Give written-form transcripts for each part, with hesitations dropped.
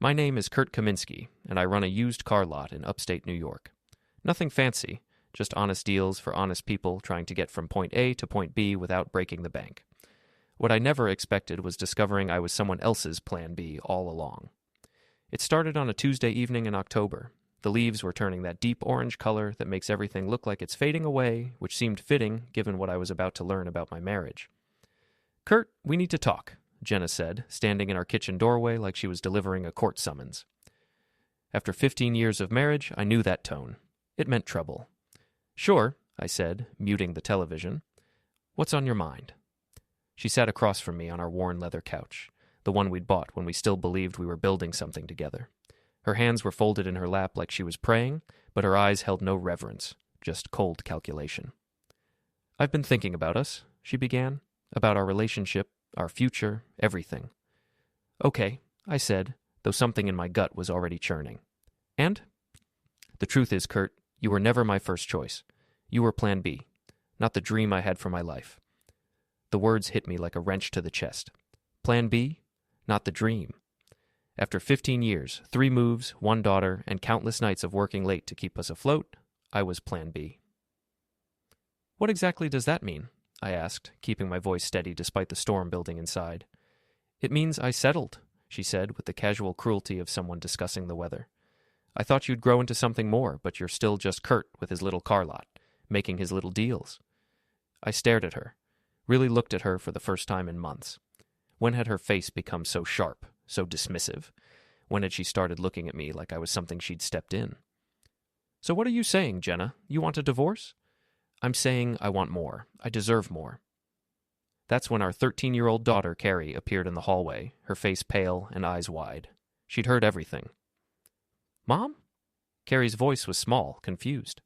My name is Kurt Kaminsky, and I run a used car lot in upstate New York. Nothing fancy, just honest deals for honest people trying to get from point A to point B without breaking the bank. What I never expected was discovering I was someone else's plan B all along. It started on a Tuesday evening in October. The leaves were turning that deep orange color that makes everything look like it's fading away, which seemed fitting given what I was about to learn about my marriage. "Kurt, we need to talk," Jenna said, standing in our kitchen doorway like she was delivering a court summons. After 15 years of marriage, I knew that tone. It meant trouble. "Sure," I said, muting the television. "What's on your mind?" She sat across from me on our worn leather couch, the one we'd bought when we still believed we were building something together. Her hands were folded in her lap like she was praying, but her eyes held no reverence, just cold calculation. "I've been thinking about us," she began, "about our relationship, our future, everything." "Okay," I said, though something in my gut was already churning. "And?" "The truth is, Kurt, you were never my first choice. You were plan B, not the dream I had for my life." The words hit me like a wrench to the chest. Plan B? Not the dream. After 15 years, 3 moves, 1 daughter, and countless nights of working late to keep us afloat, I was plan B. "What exactly does that mean?" I asked, keeping my voice steady despite the storm building inside. "It means I settled," she said with the casual cruelty of someone discussing the weather. "I thought you'd grow into something more, but you're still just Kurt with his little car lot, making his little deals." I stared at her, really looked at her for the first time in months. When had her face become so sharp, so dismissive? When had she started looking at me like I was something she'd stepped in? "So what are you saying, Jenna? You want a divorce?" "I'm saying I want more. I deserve more." That's when our 13-year-old daughter, Carrie, appeared in the hallway, her face pale and eyes wide. She'd heard everything. "Mom?" Carrie's voice was small, confused.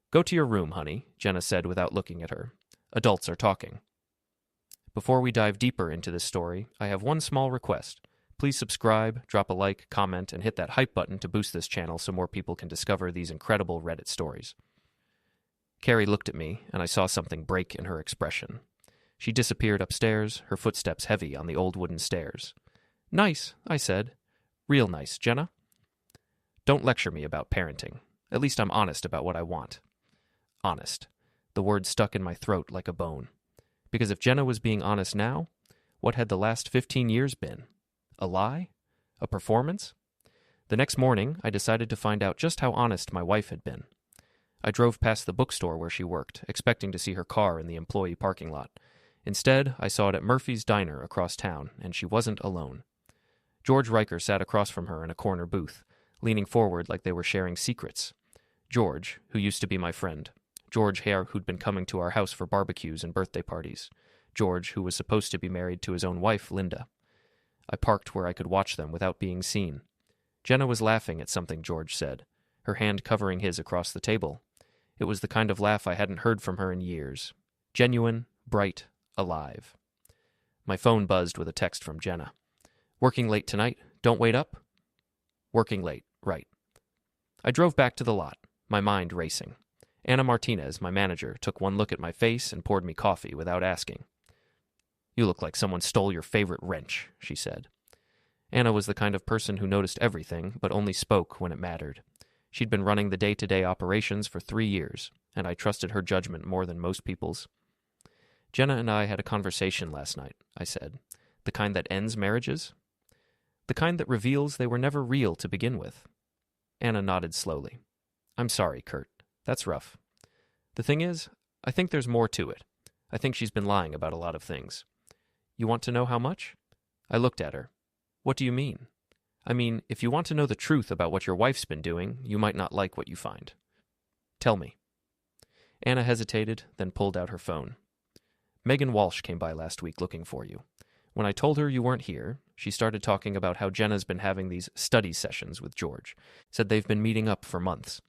"Go to your room, honey," Jenna said without looking at her. "Adults are talking." Before we dive deeper into this story, I have one small request. Please subscribe, drop a like, comment, and hit that hype button to boost this channel so more people can discover these incredible Reddit stories. Carrie looked at me, and I saw something break in her expression. She disappeared upstairs, her footsteps heavy on the old wooden stairs. "Nice," I said. "Real nice, Jenna." Don't lecture me about parenting. At least I'm honest about what I want. Honest. The word stuck in my throat like a bone. Because if Jenna was being honest now, what had the last 15 years been? A lie? A performance? The next morning, I decided to find out just how honest my wife had been. I drove past the bookstore where she worked, expecting to see her car in the employee parking lot. Instead, I saw it at Murphy's Diner across town, and she wasn't alone. George Riker sat across from her in a corner booth, leaning forward like they were sharing secrets. George, who used to be my friend. George Hare, who'd been coming to our house for barbecues and birthday parties. George, who was supposed to be married to his own wife, Linda. I parked where I could watch them without being seen. Jenna was laughing at something George said, her hand covering his across the table. It was the kind of laugh I hadn't heard from her in years. Genuine, bright, alive. My phone buzzed with a text from Jenna. "Working late tonight? Don't wait up?" Working late, right. I drove back to the lot, my mind racing. Anna Martinez, my manager, took one look at my face and poured me coffee without asking. "You look like someone stole your favorite wrench," she said. Anna was the kind of person who noticed everything, but only spoke when it mattered. She'd been running the day-to-day operations for 3 years, and I trusted her judgment more than most people's. "Jenna and I had a conversation last night," I said. "The kind that ends marriages? The kind that reveals they were never real to begin with." Anna nodded slowly. "I'm sorry, Kurt. That's rough. The thing is, I think there's more to it. I think she's been lying about a lot of things." "You want to know how much?" I looked at her. "What do you mean?" "I mean, if you want to know the truth about what your wife's been doing, you might not like what you find." "Tell me." Anna hesitated, then pulled out her phone. "Megan Walsh came by last week looking for you. When I told her you weren't here, she started talking about how Jenna's been having these study sessions with George. Said they've been meeting up for months.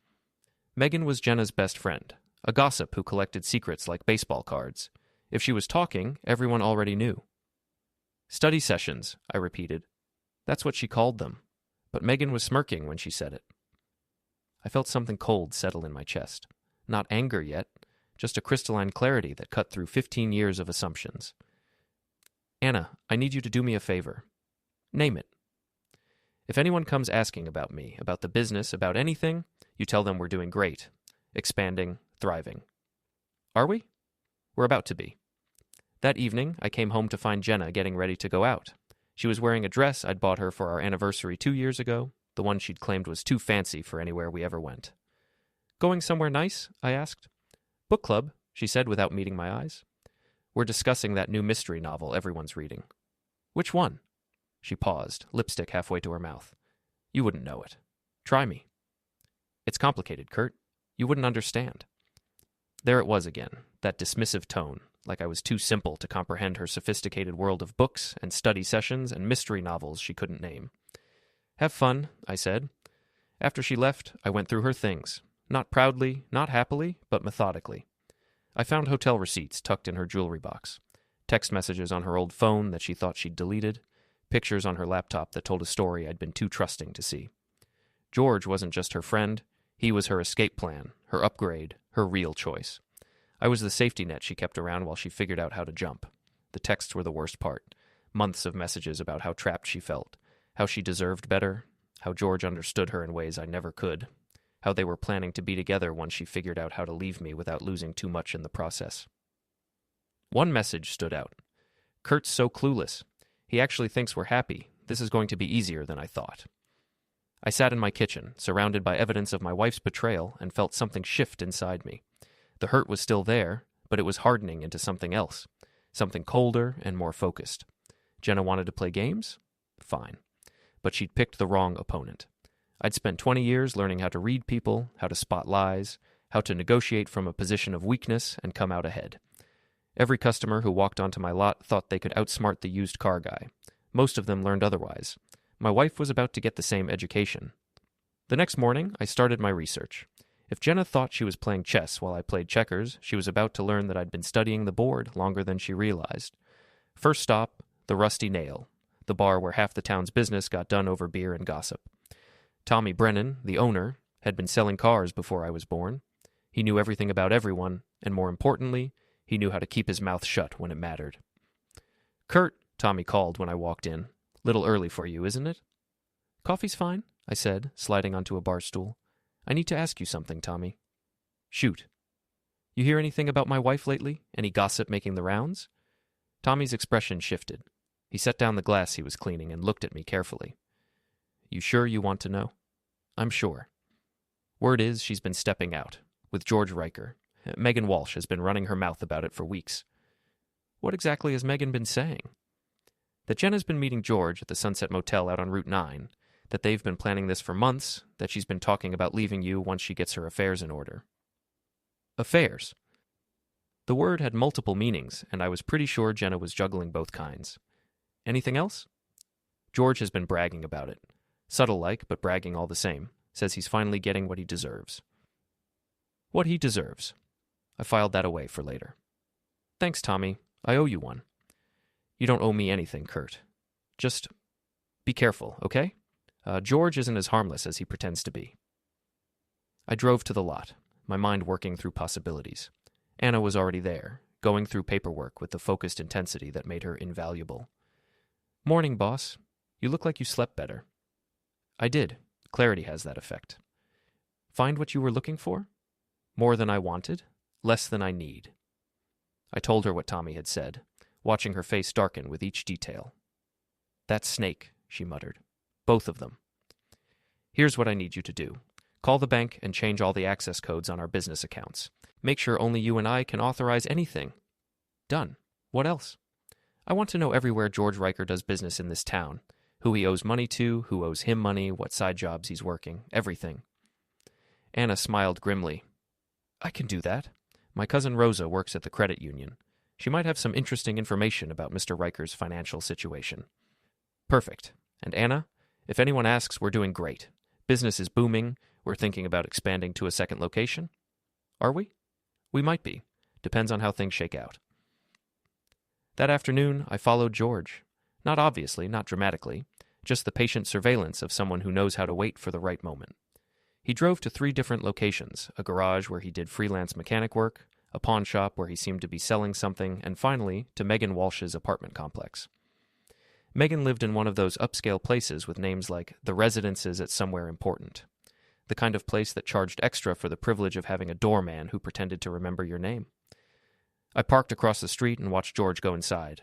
Megan was Jenna's best friend, a gossip who collected secrets like baseball cards. If she was talking, everyone already knew." "Study sessions," I repeated. That's what she called them. But Megan was smirking when she said it. I felt something cold settle in my chest. Not anger yet, just a crystalline clarity that cut through 15 years of assumptions. "Anna, I need you to do me a favor." "Name it." If anyone comes asking about me, about the business, about anything, you tell them we're doing great, expanding, thriving. Are we? We're about to be. That evening, I came home to find Jenna getting ready to go out. She was wearing a dress I'd bought her for our anniversary 2 years ago, the one she'd claimed was too fancy for anywhere we ever went. Going somewhere nice? I asked. Book club, she said without meeting my eyes. We're discussing that new mystery novel everyone's reading. Which one? She paused, lipstick halfway to her mouth. You wouldn't know it. Try me. It's complicated, Kurt. You wouldn't understand. There it was again, that dismissive tone, like I was too simple to comprehend her sophisticated world of books and study sessions and mystery novels she couldn't name. Have fun, I said. After she left, I went through her things, not proudly, not happily, but methodically. I found hotel receipts tucked in her jewelry box, text messages on her old phone that she thought she'd deleted, pictures on her laptop that told a story I'd been too trusting to see. George wasn't just her friend, he was her escape plan, her upgrade, her real choice. I was the safety net she kept around while she figured out how to jump. The texts were the worst part. Months of messages about how trapped she felt, how she deserved better, how George understood her in ways I never could, how they were planning to be together once she figured out how to leave me without losing too much in the process. One message stood out. Kurt's so clueless. He actually thinks we're happy. This is going to be easier than I thought. I sat in my kitchen, surrounded by evidence of my wife's betrayal, and felt something shift inside me. The hurt was still there, but it was hardening into something else, something colder and more focused. Jenna wanted to play games? Fine. But she'd picked the wrong opponent. I'd spent 20 years learning how to read people, how to spot lies, how to negotiate from a position of weakness and come out ahead. Every customer who walked onto my lot thought they could outsmart the used car guy. Most of them learned otherwise. My wife was about to get the same education. The next morning, I started my research. If Jenna thought she was playing chess while I played checkers, she was about to learn that I'd been studying the board longer than she realized. First stop, the Rusty Nail, the bar where half the town's business got done over beer and gossip. Tommy Brennan, the owner, had been selling cars before I was born. He knew everything about everyone, and more importantly, he knew how to keep his mouth shut when it mattered. Kurt, Tommy called when I walked in. Little early for you, isn't it? Coffee's fine, I said, sliding onto a bar stool. I need to ask you something, Tommy. Shoot. You hear anything about my wife lately? Any gossip making the rounds? Tommy's expression shifted. He set down the glass he was cleaning and looked at me carefully. You sure you want to know? I'm sure. Word is she's been stepping out, with George Riker. Megan Walsh has been running her mouth about it for weeks. What exactly has Megan been saying? That Jenna's been meeting George at the Sunset Motel out on Route 9, that they've been planning this for months, that she's been talking about leaving you once she gets her affairs in order. Affairs. The word had multiple meanings, and I was pretty sure Jenna was juggling both kinds. Anything else? George has been bragging about it. Subtle-like, but bragging all the same. Says he's finally getting what he deserves. What he deserves. I filed that away for later. Thanks, Tommy. I owe you one. You don't owe me anything, Kurt. Just be careful, okay? George isn't as harmless as he pretends to be. I drove to the lot, my mind working through possibilities. Anna was already there, going through paperwork with the focused intensity that made her invaluable. Morning, boss. You look like you slept better. I did. Clarity has that effect. Find what you were looking for? More than I wanted, less than I need. I told her what Tommy had said, watching her face darken with each detail. That snake, she muttered. Both of them. Here's what I need you to do. Call the bank and change all the access codes on our business accounts. Make sure only you and I can authorize anything. Done. What else? I want to know everywhere George Riker does business in this town. Who he owes money to, who owes him money, what side jobs he's working, everything. Anna smiled grimly. I can do that. My cousin Rosa works at the credit union. She might have some interesting information about Mr. Riker's financial situation. Perfect. And Anna, if anyone asks, we're doing great. Business is booming. We're thinking about expanding to a second location. Are we? We might be. Depends on how things shake out. That afternoon, I followed George. Not obviously, not dramatically, just the patient surveillance of someone who knows how to wait for the right moment. He drove to 3 different locations, a garage where he did freelance mechanic work, a pawn shop where he seemed to be selling something, and finally, to Megan Walsh's apartment complex. Megan lived in one of those upscale places with names like The Residences at Somewhere Important, the kind of place that charged extra for the privilege of having a doorman who pretended to remember your name. I parked across the street and watched George go inside.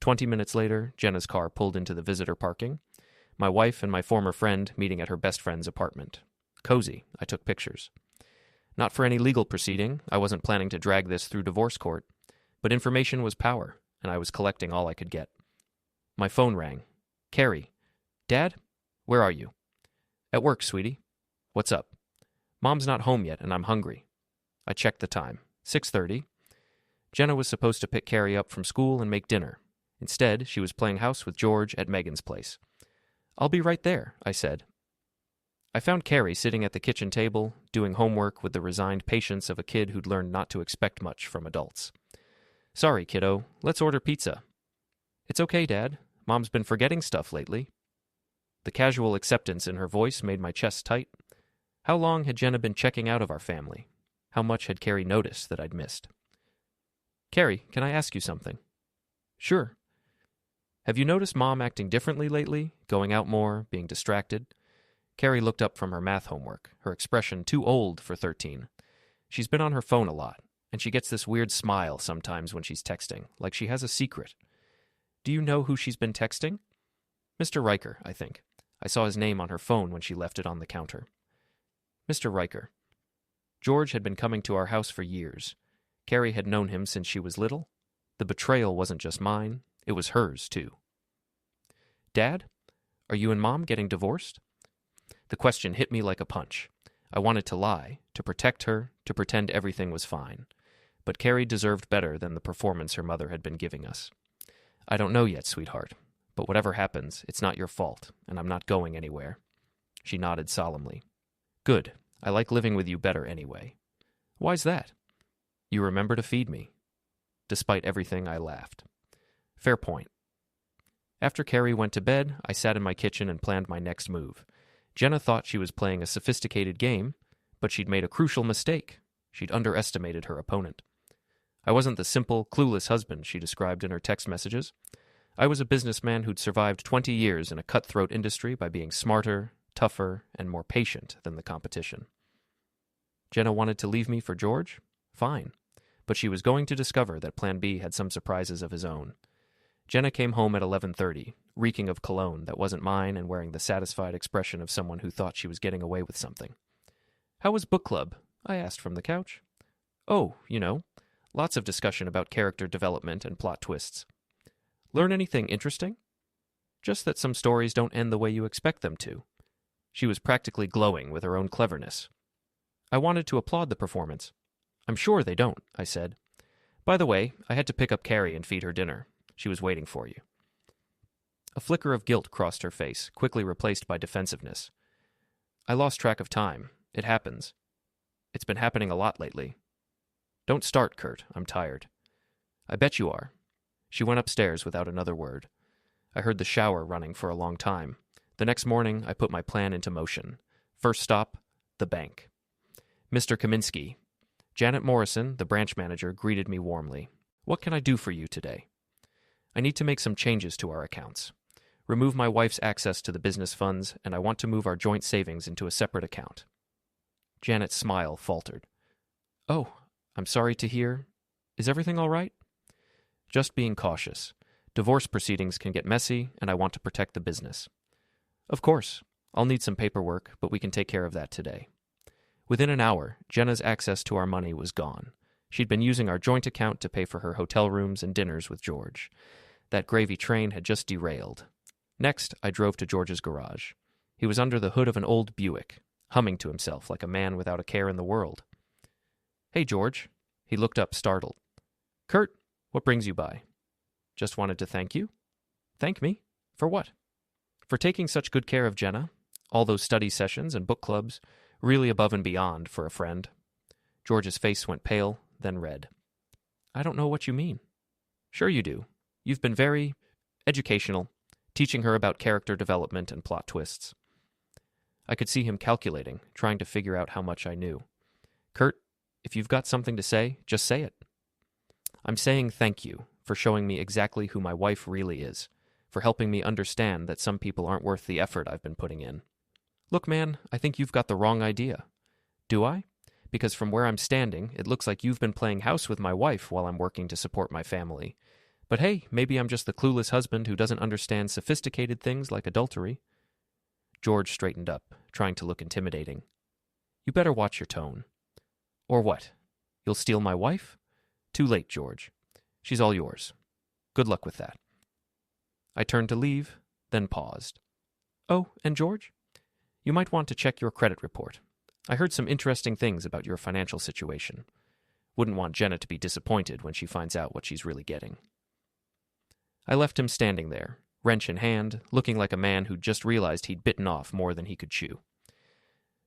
20 minutes later, Jenna's car pulled into the visitor parking. My wife and my former friend meeting at her best friend's apartment. Cozy. I took pictures. Not for any legal proceeding. I wasn't planning to drag this through divorce court. But information was power, and I was collecting all I could get. My phone rang. Carrie. Dad? Where are you? At work, sweetie. What's up? Mom's not home yet, and I'm hungry. I checked the time. 6:30. Jenna was supposed to pick Carrie up from school and make dinner. Instead, she was playing house with George at Megan's place. I'll be right there, I said. I found Carrie sitting at the kitchen table, doing homework with the resigned patience of a kid who'd learned not to expect much from adults. Sorry, kiddo. Let's order pizza. It's okay, Dad. Mom's been forgetting stuff lately. The casual acceptance in her voice made my chest tight. How long had Jenna been checking out of our family? How much had Carrie noticed that I'd missed? Carrie, can I ask you something? Sure. Have you noticed Mom acting differently lately? Going out more, being distracted? Carrie looked up from her math homework, her expression too old for 13. She's been on her phone a lot, and she gets this weird smile sometimes when she's texting, like she has a secret. Do you know who she's been texting? Mr. Riker, I think. I saw his name on her phone when she left it on the counter. Mr. Riker. George had been coming to our house for years. Carrie had known him since she was little. The betrayal wasn't just mine, it was hers, too. Dad, are you and Mom getting divorced? The question hit me like a punch. I wanted to lie, to protect her, to pretend everything was fine. But Carrie deserved better than the performance her mother had been giving us. I don't know yet, sweetheart, but whatever happens, it's not your fault, and I'm not going anywhere. She nodded solemnly. Good. I like living with you better anyway. Why's that? You remember to feed me. Despite everything, I laughed. Fair point. After Carrie went to bed, I sat in my kitchen and planned my next move. Jenna thought she was playing a sophisticated game, but she'd made a crucial mistake. She'd underestimated her opponent. I wasn't the simple, clueless husband she described in her text messages. I was a businessman who'd survived 20 years in a cutthroat industry by being smarter, tougher, and more patient than the competition. Jenna wanted to leave me for George? Fine. But she was going to discover that Plan B had some surprises of his own. Jenna came home at 11:30, reeking of cologne that wasn't mine and wearing the satisfied expression of someone who thought she was getting away with something. How was book club? I asked from the couch. Oh, lots of discussion about character development and plot twists. Learn anything interesting? Just that some stories don't end the way you expect them to. She was practically glowing with her own cleverness. I wanted to applaud the performance. I'm sure they don't, I said. By the way, I had to pick up Carrie and feed her dinner. She was waiting for you. A flicker of guilt crossed her face, quickly replaced by defensiveness. I lost track of time. It happens. It's been happening a lot lately. Don't start, Kurt. I'm tired. I bet you are. She went upstairs without another word. I heard the shower running for a long time. The next morning, I put my plan into motion. First stop, the bank. Mr. Kaminsky. Janet Morrison, the branch manager, greeted me warmly. What can I do for you today? I need to make some changes to our accounts. Remove my wife's access to the business funds, and I want to move our joint savings into a separate account. Janet's smile faltered. Oh, I'm sorry to hear. Is everything all right? Just being cautious. Divorce proceedings can get messy, and I want to protect the business. Of course. I'll need some paperwork, but we can take care of that today. Within an hour, Jenna's access to our money was gone. She'd been using our joint account to pay for her hotel rooms and dinners with George. That gravy train had just derailed. Next, I drove to George's garage. He was under the hood of an old Buick, humming to himself like a man without a care in the world. Hey, George. He looked up, startled. Kurt, what brings you by? Just wanted to thank you. Thank me? For what? For taking such good care of Jenna. All those study sessions and book clubs. Really above and beyond for a friend. George's face went pale, then red. I don't know what you mean. Sure you do. You've been very educational, teaching her about character development and plot twists. I could see him calculating, trying to figure out how much I knew. Kurt, if you've got something to say, just say it. I'm saying thank you for showing me exactly who my wife really is. for helping me understand that some people aren't worth the effort I've been putting in. Look, man, I think you've got the wrong idea. Do I? Because from where I'm standing, it looks like you've been playing house with my wife while I'm working to support my family. But hey, maybe I'm just the clueless husband who doesn't understand sophisticated things like adultery. George straightened up, trying to look intimidating. You better watch your tone. Or what? You'll steal my wife? Too late, George. She's all yours. Good luck with that. I turned to leave, then paused. Oh, and George? You might want to check your credit report. I heard some interesting things about your financial situation. Wouldn't want Jenna to be disappointed when she finds out what she's really getting. I left him standing there, wrench in hand, looking like a man who'd just realized he'd bitten off more than he could chew.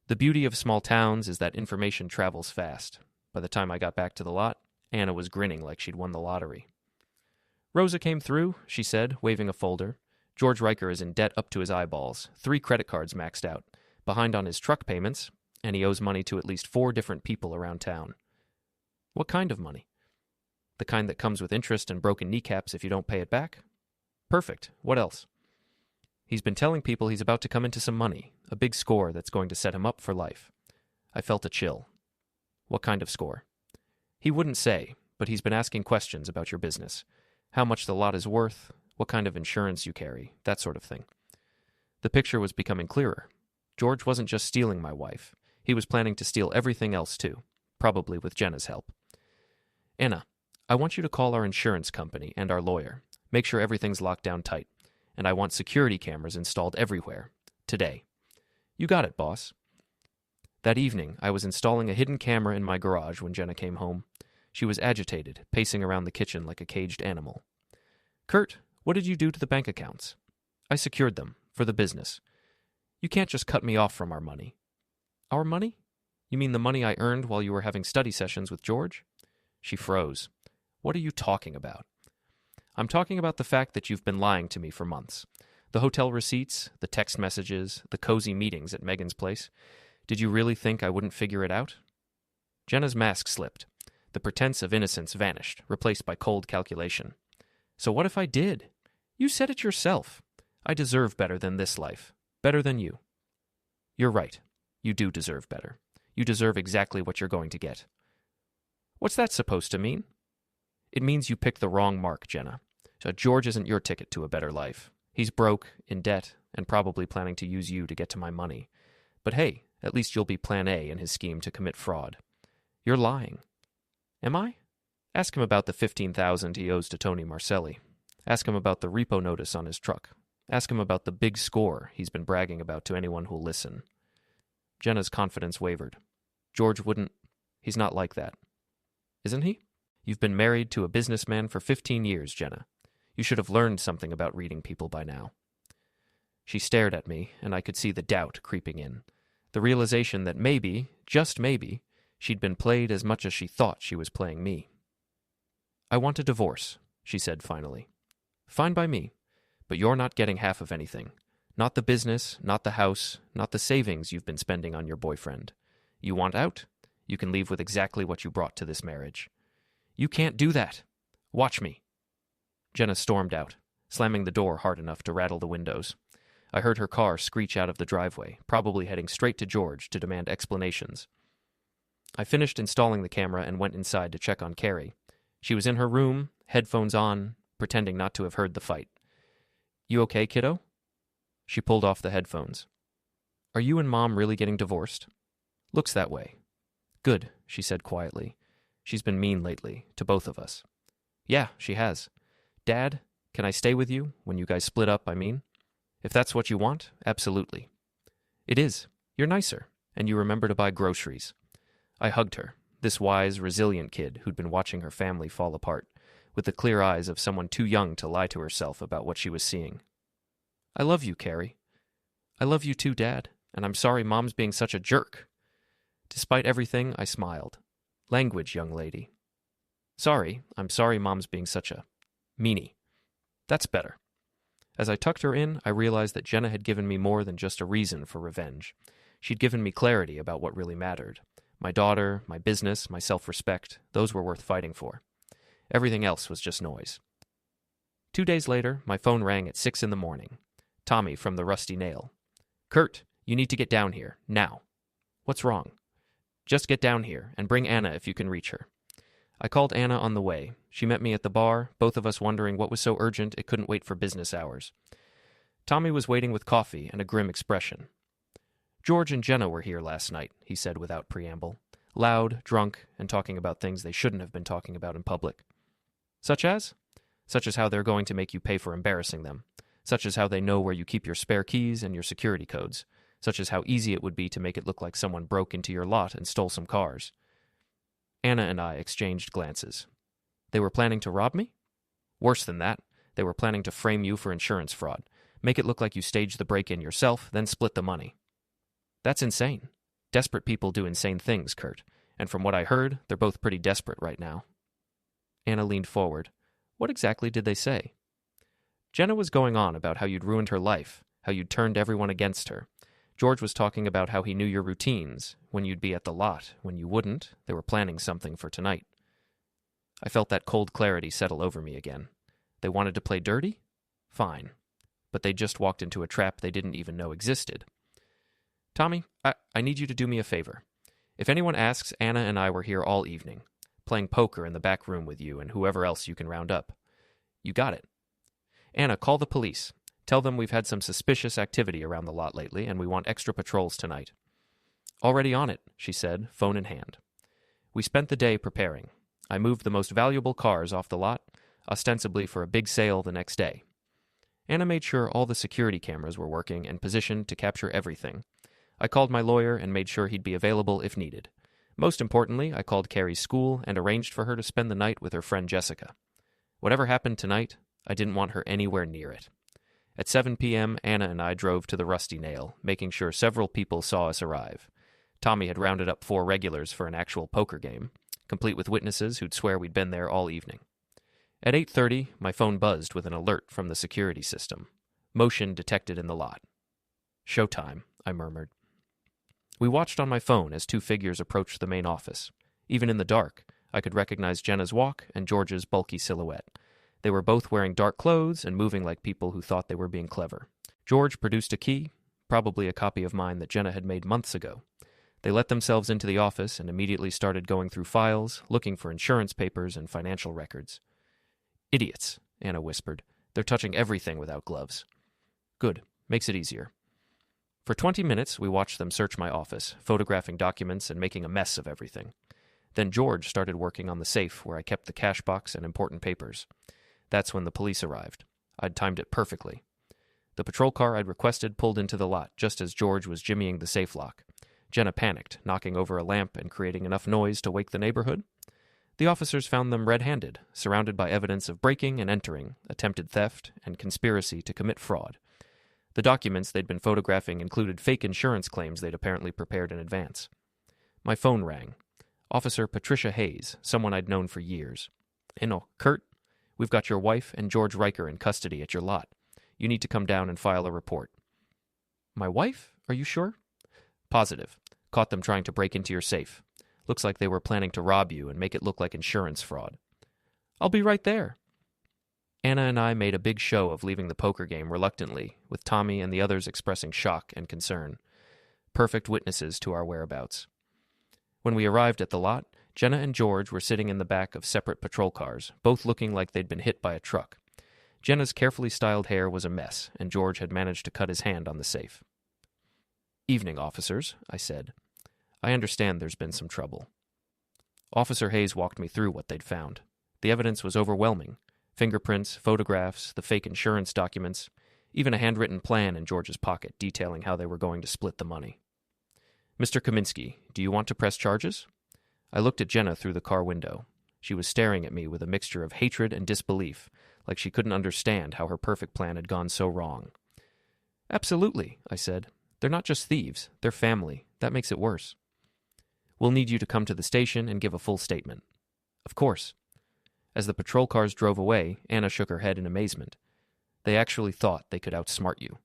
The beauty of small towns is that information travels fast. By the time I got back to the lot, Anna was grinning like she'd won the lottery. Rosa came through, she said, waving a folder. George Riker is in debt up to his eyeballs, 3 credit cards maxed out, behind on his truck payments, and he owes money to at least 4 different people around town. What kind of money? The kind that comes with interest and broken kneecaps if you don't pay it back? Perfect. What else? He's been telling people he's about to come into some money, a big score that's going to set him up for life. I felt a chill. What kind of score? He wouldn't say, but he's been asking questions about your business. How much the lot is worth, what kind of insurance you carry, that sort of thing. The picture was becoming clearer. George wasn't just stealing my wife. He was planning to steal everything else too, probably with Jenna's help. Anna, I want you to call our insurance company and our lawyer. Make sure everything's locked down tight. And I want security cameras installed everywhere. Today. You got it, boss. That evening, I was installing a hidden camera in my garage when Jenna came home. She was agitated, pacing around the kitchen like a caged animal. Kurt, what did you do to the bank accounts? I secured them, for the business. You can't just cut me off from our money. Our money? You mean the money I earned while you were having study sessions with George? She froze. What are you talking about? I'm talking about the fact that you've been lying to me for months. The hotel receipts, the text messages, the cozy meetings at Megan's place. Did you really think I wouldn't figure it out? Jenna's mask slipped. The pretense of innocence vanished, replaced by cold calculation. So what if I did? You said it yourself. I deserve better than this life. Better than you. You're right. You do deserve better. You deserve exactly what you're going to get. What's that supposed to mean? It means you picked the wrong mark, Jenna. So George isn't your ticket to a better life. He's broke, in debt, and probably planning to use you to get to my money. But hey, at least you'll be plan A in his scheme to commit fraud. You're lying. Am I? Ask him about the $15,000 he owes to Tony Marcelli. Ask him about the repo notice on his truck. Ask him about the big score he's been bragging about to anyone who'll listen. Jenna's confidence wavered. George wouldn't. He's not like that. Isn't he? You've been married to a businessman for 15 years, Jenna. You should have learned something about reading people by now. She stared at me, and I could see the doubt creeping in. The realization that maybe, just maybe, she'd been played as much as she thought she was playing me. I want a divorce, she said finally. Fine by me, but you're not getting half of anything. Not the business, not the house, not the savings you've been spending on your boyfriend. You want out? You can leave with exactly what you brought to this marriage. You can't do that. Watch me. Jenna stormed out, slamming the door hard enough to rattle the windows. I heard her car screech out of the driveway, probably heading straight to George to demand explanations. I finished installing the camera and went inside to check on Carrie. She was in her room, headphones on, pretending not to have heard the fight. You okay, kiddo? She pulled off the headphones. Are you and Mom really getting divorced? Looks that way. Good, she said quietly. She's been mean lately, to both of us. Yeah, she has. Dad, can I stay with you, when you guys split up, I mean? If that's what you want, absolutely. It is. You're nicer, and you remember to buy groceries. I hugged her, this wise, resilient kid who'd been watching her family fall apart, with the clear eyes of someone too young to lie to herself about what she was seeing. I love you, Carrie. I love you too, Dad, and I'm sorry Mom's being such a jerk. Despite everything, I smiled. Language, young lady. I'm sorry Mom's being such a meanie. That's better. As I tucked her in, I realized that Jenna had given me more than just a reason for revenge. She'd given me clarity about what really mattered. My daughter, my business, my self-respect, those were worth fighting for. Everything else was just noise. 2 days later, my phone rang at 6 in the morning. Tommy from the Rusty Nail. "Kurt, you need to get down here, now." "What's wrong?" "Just get down here, and bring Anna if you can reach her." I called Anna on the way. She met me at the bar, both of us wondering what was so urgent it couldn't wait for business hours. Tommy was waiting with coffee and a grim expression. "George and Jenna were here last night," he said without preamble. Loud, drunk, and talking about things they shouldn't have been talking about in public. Such as? Such as how they're going to make you pay for embarrassing them. Such as how they know where you keep your spare keys and your security codes. Such as how easy it would be to make it look like someone broke into your lot and stole some cars. Anna and I exchanged glances. They were planning to rob me? Worse than that, they were planning to frame you for insurance fraud. Make it look like you staged the break-in yourself, then split the money. That's insane. Desperate people do insane things, Kurt. And from what I heard, they're both pretty desperate right now. Anna leaned forward. What exactly did they say? Jenna was going on about how you'd ruined her life, how you'd turned everyone against her. George was talking about how he knew your routines, when you'd be at the lot, when you wouldn't. They were planning something for tonight. I felt that cold clarity settle over me again. They wanted to play dirty? Fine. But they just walked into a trap they didn't even know existed. Tommy, I need you to do me a favor. If anyone asks, Anna and I were here all evening, playing poker in the back room with you and whoever else you can round up. You got it. Anna, call the police. Tell them we've had some suspicious activity around the lot lately and we want extra patrols tonight. Already on it, she said, phone in hand. We spent the day preparing. I moved the most valuable cars off the lot, ostensibly for a big sale the next day. Anna made sure all the security cameras were working and positioned to capture everything. I called my lawyer and made sure he'd be available if needed. Most importantly, I called Carrie's school and arranged for her to spend the night with her friend Jessica. Whatever happened tonight, I didn't want her anywhere near it. At 7 p.m., Anna and I drove to the Rusty Nail, making sure several people saw us arrive. Tommy had rounded up 4 regulars for an actual poker game, complete with witnesses who'd swear we'd been there all evening. At 8:30, my phone buzzed with an alert from the security system. Motion detected in the lot. "Showtime," I murmured. We watched on my phone as 2 figures approached the main office. Even in the dark, I could recognize Jenna's walk and George's bulky silhouette. They were both wearing dark clothes and moving like people who thought they were being clever. George produced a key, probably a copy of mine that Jenna had made months ago. They let themselves into the office and immediately started going through files, looking for insurance papers and financial records. "Idiots," Anna whispered. "They're touching everything without gloves." "Good. Makes it easier." For 20 minutes, we watched them search my office, photographing documents and making a mess of everything. Then George started working on the safe where I kept the cash box and important papers. That's when the police arrived. I'd timed it perfectly. The patrol car I'd requested pulled into the lot just as George was jimmying the safe lock. Jenna panicked, knocking over a lamp and creating enough noise to wake the neighborhood. The officers found them red-handed, surrounded by evidence of breaking and entering, attempted theft, and conspiracy to commit fraud. The documents they'd been photographing included fake insurance claims they'd apparently prepared in advance. My phone rang. Officer Patricia Hayes, someone I'd known for years. "Kurt, we've got your wife and George Riker in custody at your lot. You need to come down and file a report." "My wife? Are you sure?" "Positive. Caught them trying to break into your safe. Looks like they were planning to rob you and make it look like insurance fraud." "I'll be right there." Anna and I made a big show of leaving the poker game reluctantly, with Tommy and the others expressing shock and concern. Perfect witnesses to our whereabouts. When we arrived at the lot, Jenna and George were sitting in the back of separate patrol cars, both looking like they'd been hit by a truck. Jenna's carefully styled hair was a mess, and George had managed to cut his hand on the safe. "Evening, officers," I said. "I understand there's been some trouble." Officer Hayes walked me through what they'd found. The evidence was overwhelming. Fingerprints, photographs, the fake insurance documents, even a handwritten plan in George's pocket detailing how they were going to split the money. "Mr. Kaminsky, do you want to press charges?" I looked at Jenna through the car window. She was staring at me with a mixture of hatred and disbelief, like she couldn't understand how her perfect plan had gone so wrong. "Absolutely," I said. "They're not just thieves, they're family. That makes it worse." "We'll need you to come to the station and give a full statement." "Of course." As the patrol cars drove away, Anna shook her head in amazement. "They actually thought they could outsmart you."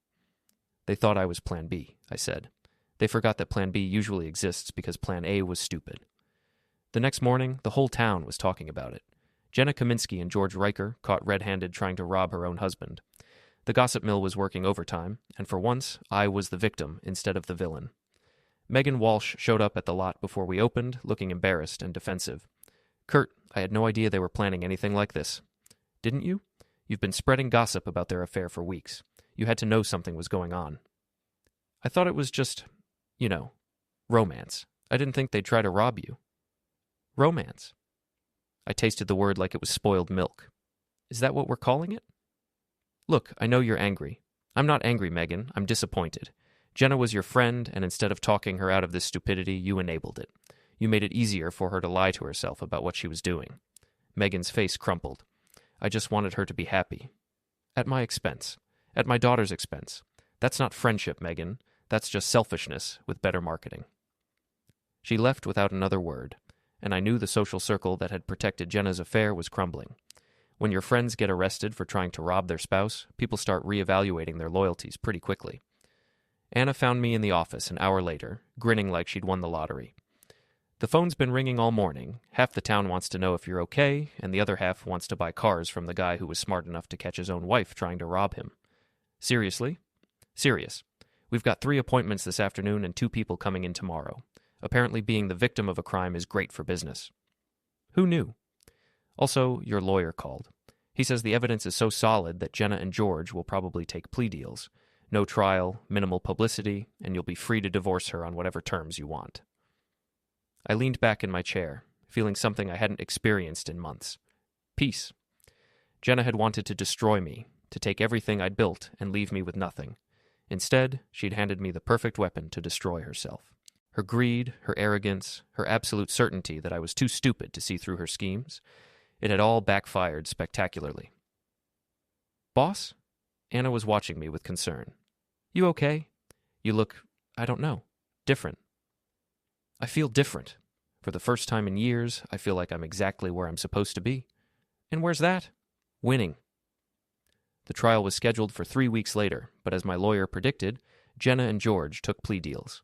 "They thought I was Plan B," I said. "They forgot that Plan B usually exists because Plan A was stupid." The next morning, the whole town was talking about it. Jenna Kaminsky and George Riker caught red-handed trying to rob her own husband. The gossip mill was working overtime, and for once, I was the victim instead of the villain. Megan Walsh showed up at the lot before we opened, looking embarrassed and defensive. Kurt, I had no idea they were planning anything like this. Didn't you? You've been spreading gossip about their affair for weeks. You had to know something was going on. I thought it was just, romance. I didn't think they'd try to rob you. Romance. I tasted the word like it was spoiled milk. Is that what we're calling it? Look, I know you're angry. I'm not angry, Megan. I'm disappointed. Jenna was your friend, and instead of talking her out of this stupidity, you enabled it. You made it easier for her to lie to herself about what she was doing. Megan's face crumpled. I just wanted her to be happy. At my expense. At my daughter's expense. That's not friendship, Megan. That's just selfishness with better marketing. She left without another word, and I knew the social circle that had protected Jenna's affair was crumbling. When your friends get arrested for trying to rob their spouse, people start reevaluating their loyalties pretty quickly. Anna found me in the office an hour later, grinning like she'd won the lottery. The phone's been ringing all morning. Half the town wants to know if you're okay, and the other half wants to buy cars from the guy who was smart enough to catch his own wife trying to rob him. Seriously? Serious. We've got 3 appointments this afternoon and 2 people coming in tomorrow. Apparently being the victim of a crime is great for business. Who knew? Also, your lawyer called. He says the evidence is so solid that Jenna and George will probably take plea deals. No trial, minimal publicity, and you'll be free to divorce her on whatever terms you want. I leaned back in my chair, feeling something I hadn't experienced in months. Peace. Jenna had wanted to destroy me, to take everything I'd built and leave me with nothing. Instead, she'd handed me the perfect weapon to destroy herself. Her greed, her arrogance, her absolute certainty that I was too stupid to see through her schemes, it had all backfired spectacularly. Boss? Anna was watching me with concern. You okay? You look, I don't know, different. I feel different. For the first time in years, I feel like I'm exactly where I'm supposed to be. And where's that? Winning. The trial was scheduled for 3 weeks later, but as my lawyer predicted, Jenna and George took plea deals.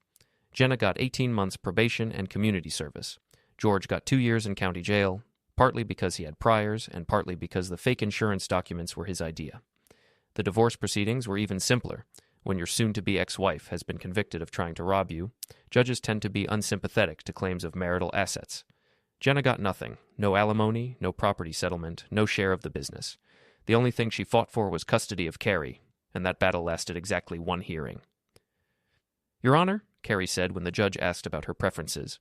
Jenna got 18 months probation and community service. George got 2 years in county jail, partly because he had priors and partly because the fake insurance documents were his idea. The divorce proceedings were even simpler. When your soon-to-be ex-wife has been convicted of trying to rob you, judges tend to be unsympathetic to claims of marital assets. Jenna got nothing. No alimony, no property settlement, no share of the business. The only thing she fought for was custody of Carrie, and that battle lasted exactly 1 hearing. Your Honor, Carrie said when the judge asked about her preferences,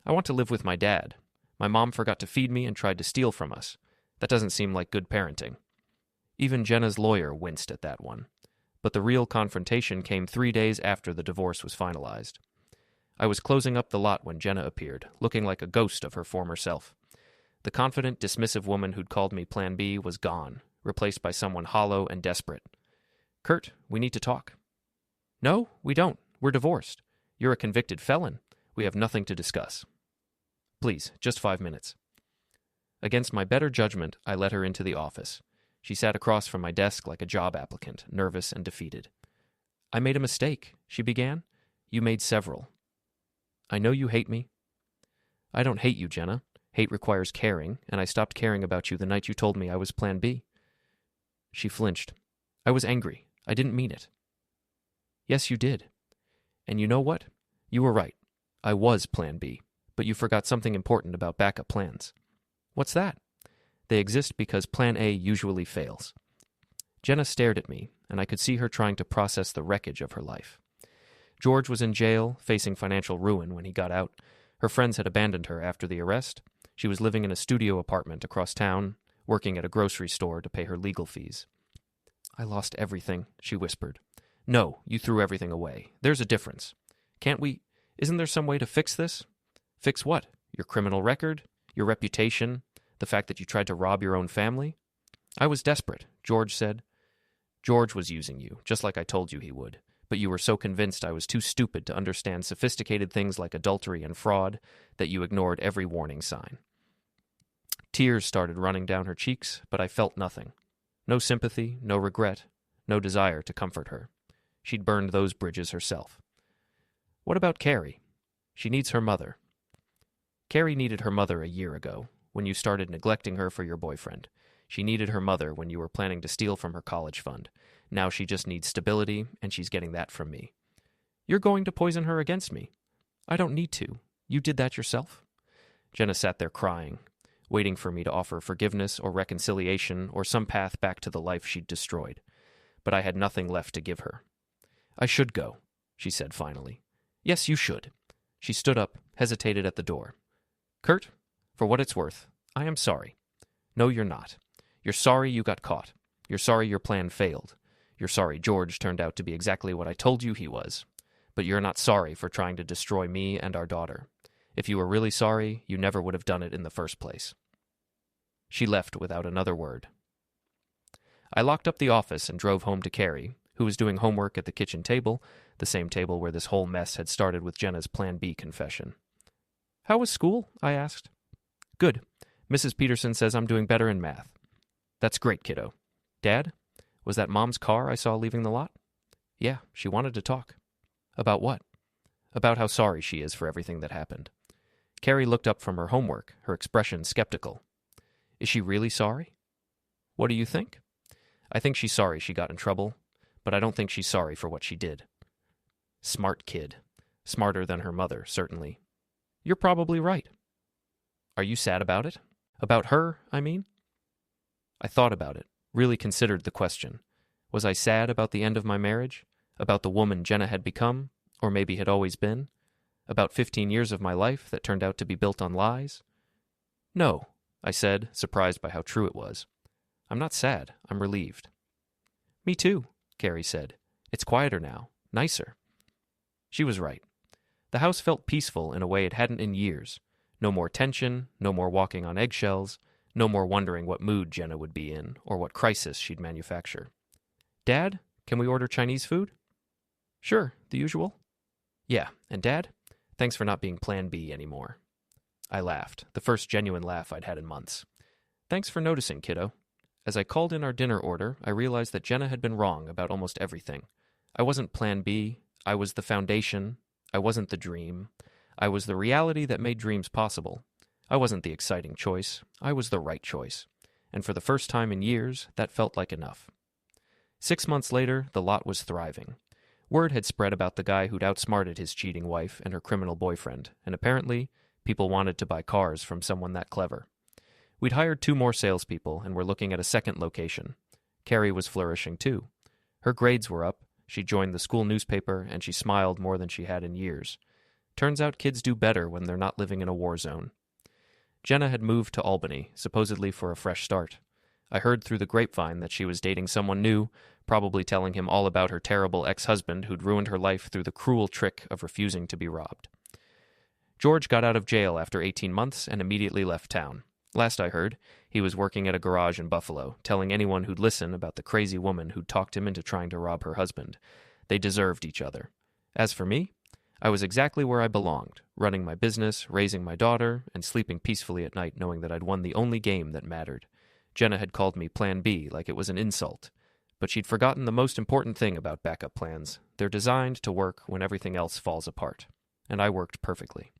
I want to live with my dad. My mom forgot to feed me and tried to steal from us. That doesn't seem like good parenting. Even Jenna's lawyer winced at that one. But the real confrontation came 3 days after the divorce was finalized. I was closing up the lot when Jenna appeared, looking like a ghost of her former self. The confident, dismissive woman who'd called me Plan B was gone, replaced by someone hollow and desperate. Kurt, we need to talk. No, we don't. We're divorced. You're a convicted felon. We have nothing to discuss. Please, just 5 minutes. Against my better judgment, I let her into the office. She sat across from my desk like a job applicant, nervous and defeated. I made a mistake, she began. You made several. I know you hate me. I don't hate you, Jenna. Hate requires caring, and I stopped caring about you the night you told me I was Plan B. She flinched. I was angry. I didn't mean it. Yes, you did. And you know what? You were right. I was Plan B, but you forgot something important about backup plans. What's that? They exist because Plan A usually fails. Jenna stared at me, and I could see her trying to process the wreckage of her life. George was in jail, facing financial ruin when he got out. Her friends had abandoned her after the arrest. She was living in a studio apartment across town, working at a grocery store to pay her legal fees. I lost everything, she whispered. No, you threw everything away. There's a difference. Can't we... Isn't there some way to fix this? Fix what? Your criminal record? Your reputation? The fact that you tried to rob your own family? I was desperate, George said. George was using you, just like I told you he would. But you were so convinced I was too stupid to understand sophisticated things like adultery and fraud that you ignored every warning sign. Tears started running down her cheeks, but I felt nothing. No sympathy, no regret, no desire to comfort her. She'd burned those bridges herself. What about Carrie? She needs her mother. Carrie needed her mother a year ago. when you started neglecting her for your boyfriend. She needed her mother when you were planning to steal from her college fund. Now she just needs stability, and she's getting that from me. You're going to poison her against me. I don't need to. You did that yourself. Jenna sat there crying, waiting for me to offer forgiveness or reconciliation or some path back to the life she'd destroyed. But I had nothing left to give her. I should go, she said finally. Yes, you should. She stood up, hesitated at the door. Kurt, for what it's worth, I am sorry. No, you're not. You're sorry you got caught. You're sorry your plan failed. You're sorry George turned out to be exactly what I told you he was. But you're not sorry for trying to destroy me and our daughter. If you were really sorry, you never would have done it in the first place. She left without another word. I locked up the office and drove home to Carrie, who was doing homework at the kitchen table, the same table where this whole mess had started with Jenna's Plan B confession. How was school? I asked. Good. Mrs. Peterson says I'm doing better in math. That's great, kiddo. Dad, was that Mom's car I saw leaving the lot? Yeah, she wanted to talk. About what? About how sorry she is for everything that happened. Carrie looked up from her homework, her expression skeptical. Is she really sorry? What do you think? I think she's sorry she got in trouble, but I don't think she's sorry for what she did. Smart kid. Smarter than her mother, certainly. You're probably right. Are you sad about it? About her, I mean? I thought about it, really considered the question. Was I sad about the end of my marriage? About the woman Jenna had become, or maybe had always been? About 15 years of my life that turned out to be built on lies? No, I said, surprised by how true it was. I'm not sad, I'm relieved. Me too, Carrie said. It's quieter now, nicer. She was right. The house felt peaceful in a way it hadn't in years. No more tension, no more walking on eggshells, no more wondering what mood Jenna would be in, or what crisis she'd manufacture. Dad, can we order Chinese food? Sure, the usual. Yeah, and Dad, thanks for not being Plan B anymore. I laughed, the first genuine laugh I'd had in months. Thanks for noticing, kiddo. As I called in our dinner order, I realized that Jenna had been wrong about almost everything. I wasn't Plan B, I was the foundation, I wasn't the dream, I was the reality that made dreams possible. I wasn't the exciting choice, I was the right choice. And for the first time in years, that felt like enough. 6 months later, the lot was thriving. Word had spread about the guy who'd outsmarted his cheating wife and her criminal boyfriend, and apparently, people wanted to buy cars from someone that clever. We'd hired 2 more salespeople and were looking at a second location. Carrie was flourishing too. Her grades were up, she joined the school newspaper, and she smiled more than she had in years. Turns out kids do better when they're not living in a war zone. Jenna had moved to Albany, supposedly for a fresh start. I heard through the grapevine that she was dating someone new, probably telling him all about her terrible ex-husband who'd ruined her life through the cruel trick of refusing to be robbed. George got out of jail after 18 months and immediately left town. Last I heard, he was working at a garage in Buffalo, telling anyone who'd listen about the crazy woman who'd talked him into trying to rob her husband. They deserved each other. As for me, I was exactly where I belonged, running my business, raising my daughter, and sleeping peacefully at night knowing that I'd won the only game that mattered. Jenna had called me Plan B like it was an insult. But she'd forgotten the most important thing about backup plans. They're designed to work when everything else falls apart. And I worked perfectly.